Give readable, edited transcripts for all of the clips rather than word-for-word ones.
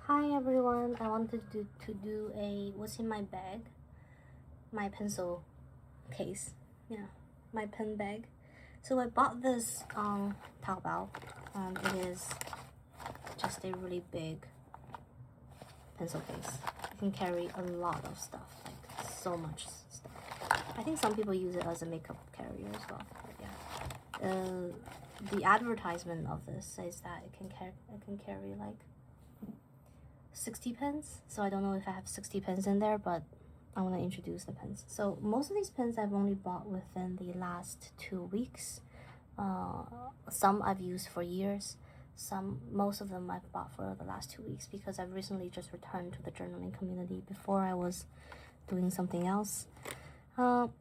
Hi everyone, I wanted to do a what's in my bag, my pencil case, yeah, my pen bag. So I bought this on Taobao, and it is just a really big pencil case. It can carry a lot of stuff, like so much stuff. I think some people use it as a makeup carrier as well, but yeah. The advertisement of this says that it can carry like 60 pens, so I don't know if I have 60 pens in there, but I want to introduce the pens. So most of these pens I've only bought within the last 2 weeks. Some I've used for years. Most of them I've bought for the last 2 weeks because I've recently just returned to the journaling community. Before I was doing something else.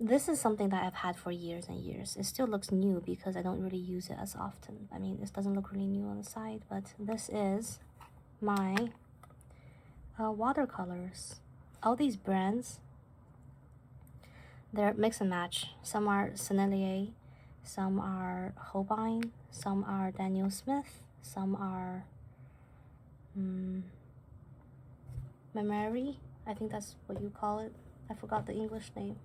This is something that I've had for years and years. It still looks new because I don't really use it as often. I mean, it doesn't look really new on the side, but this is my watercolors. All these brands, they're mix and match. Some are Sennelier, some are Holbein, some are Daniel Smith, some are Memory. I think that's what you call it. I forgot the English name.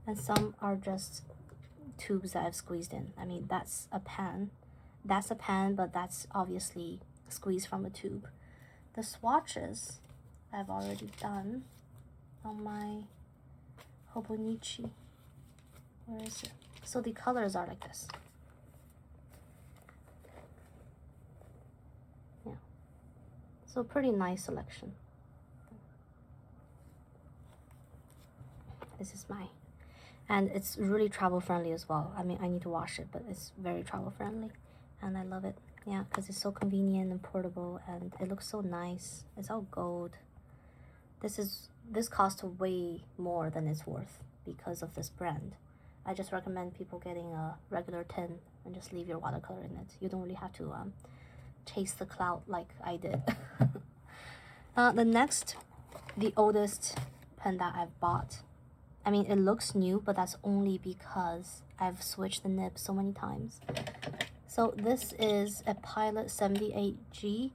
And some are just tubes that I've squeezed in. I mean, that's a pen. That's a pen, but that's obviously squeezed from a tube. The swatches I've already done on my Hobonichi. Where is it? So the colors are like this. Yeah. So pretty nice selection. This is my, and it's really travel friendly as well. I mean, I need to wash it, but it's very travel friendly, and I love it. Yeah, because it's so convenient and portable, and it looks so nice. It's all gold. This costs way more than it's worth because of this brand. I just recommend people getting a regular tin and just leave your watercolor in it. You don't really have to chase the cloud like I did. The oldest pen that I've bought. I mean, it looks new, but that's only because I've switched the nib so many times. So this is a Pilot 78G.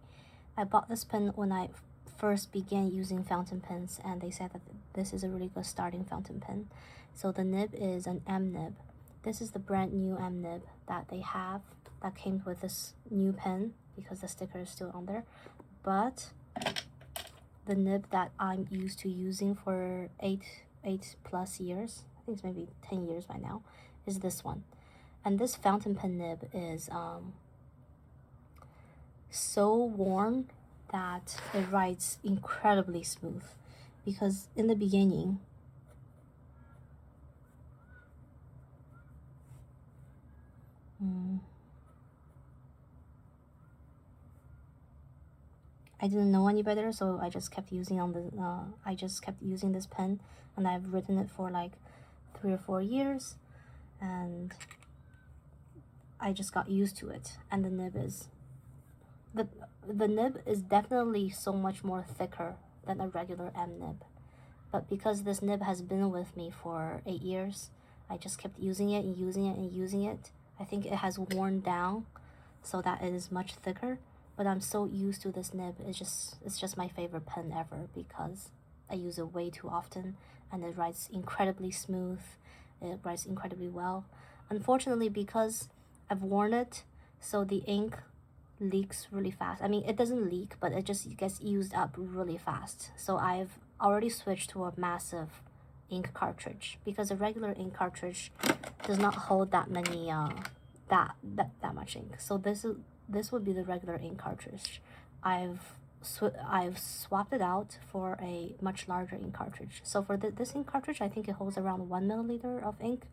I bought this pen when I first began using fountain pens, and they said that this is a really good starting fountain pen. So the nib is an M nib. This is the brand new M nib that they have that came with this new pen because the sticker is still on there. But the nib that I'm used to using for 8+ years, I think it's maybe 10 years by now, is this one. And this fountain pen nib is so worn that it writes incredibly smooth, because in the beginning I didn't know any better, so I just kept using this pen, and I've written it for like 3 or 4 years, and I just got used to it. And the nib is definitely so much more thicker than a regular M nib, but because this nib has been with me for 8 years, I just kept using it and using it and using it. I think it has worn down so that it is much thicker, but I'm so used to this nib. It's just my favorite pen ever because I use it way too often, and it writes incredibly smooth. It writes incredibly well. Unfortunately, because I've worn it, so the ink leaks really fast. I mean, it doesn't leak, but it just gets used up really fast. So I've already switched to a massive ink cartridge, because a regular ink cartridge does not hold that many that much ink. So this would be the regular ink cartridge. I've swapped it out for a much larger ink cartridge. So for this ink cartridge, I think it holds around 1 milliliter of ink,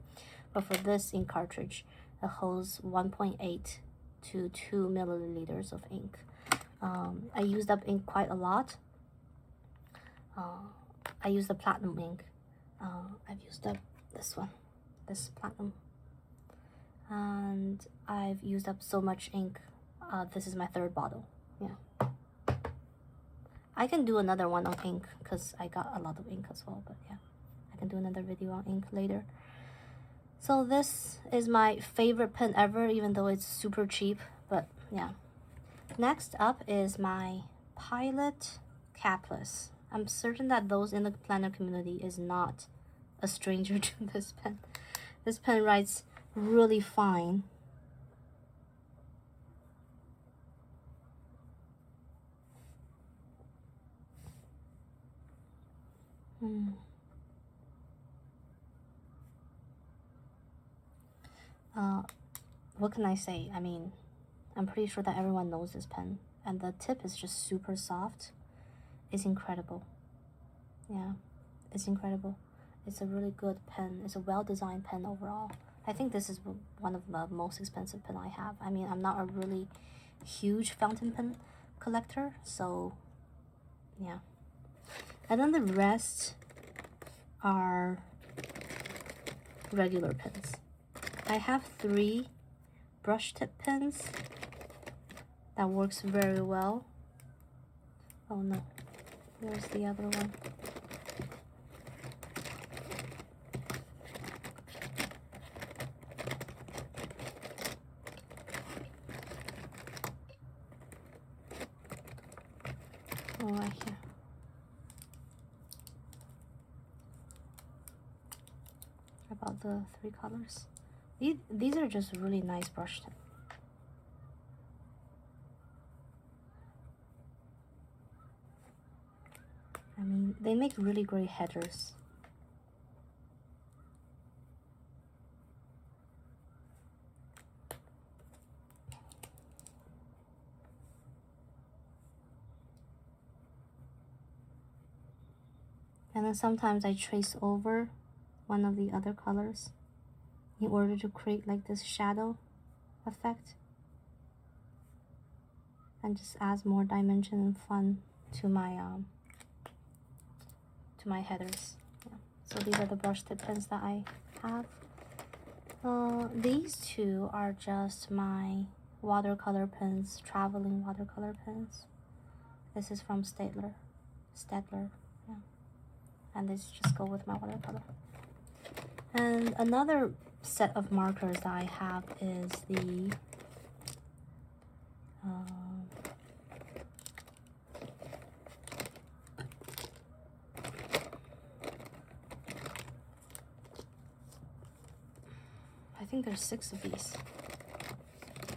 but for this ink cartridge, it holds 1.8 to 2 milliliters of ink. I used up ink quite a lot. I used the platinum ink. I've used up this platinum, and I've used up so much ink. This is my 3rd bottle. Yeah, I can do another one on ink because I got a lot of ink as well, but yeah, I can do another video on ink later. So this is my favorite pen ever, even though it's super cheap, but yeah. Next up is my Pilot Capless. I'm certain that those in the planner community is not a stranger to this pen. This pen writes really fine. What can I say? I mean, I'm pretty sure that everyone knows this pen, and the tip is just super soft. It's incredible. Yeah, it's incredible. It's a really good pen. It's a well-designed pen overall. I think this is one of the most expensive pen I have. I mean, I'm not a really huge fountain pen collector, so yeah. And then the rest are regular pens. I have 3 brush tip pens that works very well. Oh no, where's the other one? Oh, right here. About the 3 colors. These are just really nice brush tip. I mean, they make really great headers. And then sometimes I trace over one of the other colors in order to create like this shadow effect, and just adds more dimension and fun to my headers. Yeah. So these are the brush tip pens that I have. These 2 are just my watercolor pens, traveling watercolor pens. This is from Stedler, yeah. And these just go with my watercolor. And another set of markers that I have is the I think there's 6 of these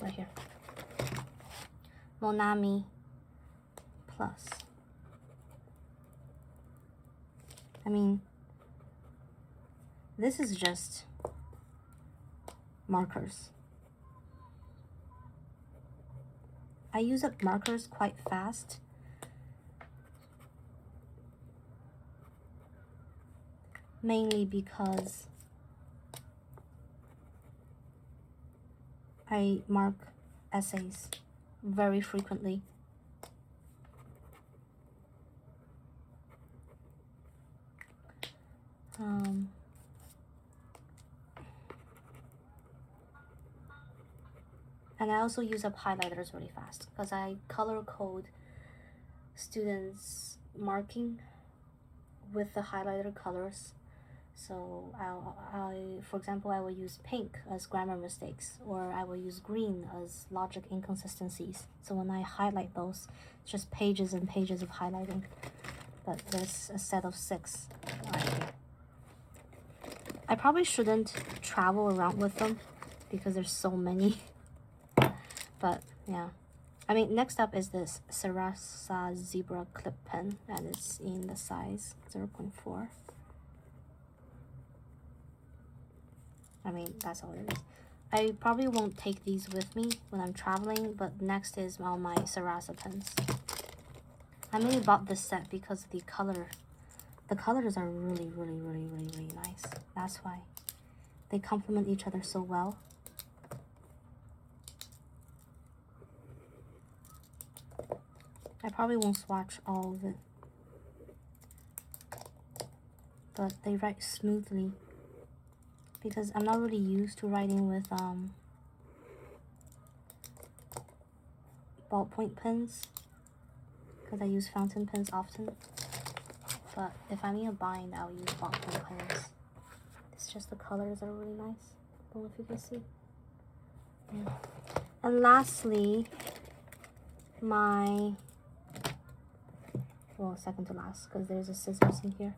right here. Monami Plus. I mean, this is just markers. I use up markers quite fast. Mainly because I mark essays very frequently. And I also use up highlighters really fast because I color code students' marking with the highlighter colors. So for example, I will use pink as grammar mistakes, or I will use green as logic inconsistencies. So when I highlight those, it's just pages and pages of highlighting. But there's a set of 6 right here. I probably shouldn't travel around with them because there's so many. But yeah. I mean, next up is this Sarasa Zebra Clip Pen, and it's in the size 0.4. I mean, that's all it is. I probably won't take these with me when I'm traveling, but next is all my Sarasa pens. I mainly bought this set because the colors are really, really, really, really, really nice. That's why they complement each other so well. I probably won't swatch all of it, but they write smoothly because I'm not really used to writing with ballpoint pens because I use fountain pens often. But if I'm in a bind, I'll use ballpoint pens. It's just the colors are really nice. I don't know if you can see. Yeah. And lastly, my, well, second to last, because there's a scissors in here.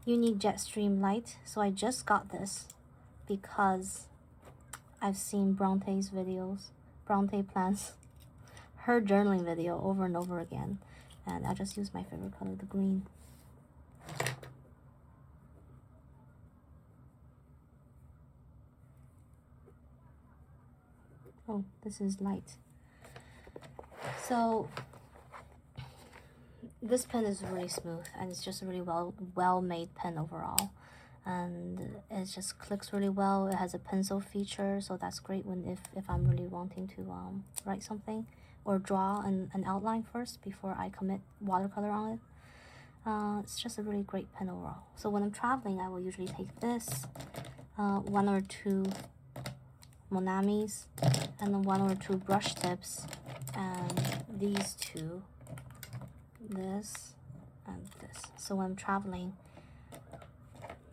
Unique Jetstream Light. So I just got this because I've seen Bronte's videos, Bronte plans her journaling video over and over again, and I just used my favorite color, the green. Oh, this is light. So this pen is really smooth, and it's just a really well made pen overall, and it just clicks really well. It has a pencil feature, so that's great when if I'm really wanting to write something or draw an outline first before I commit watercolor on it. It's just a really great pen overall. So when I'm traveling, I will usually take this, 1 or 2 Monamis, and then 1 or 2 brush tips, and these 2, this and this. So when I'm traveling,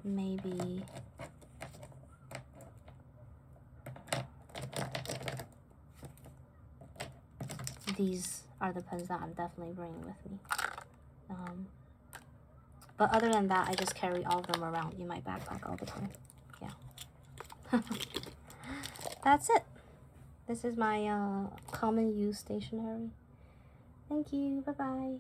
maybe these are the pens that I'm definitely bringing with me. But other than that, I just carry all of them around in my backpack all the time. Yeah. That's it. This is my common use stationery. Thank you. Bye-bye.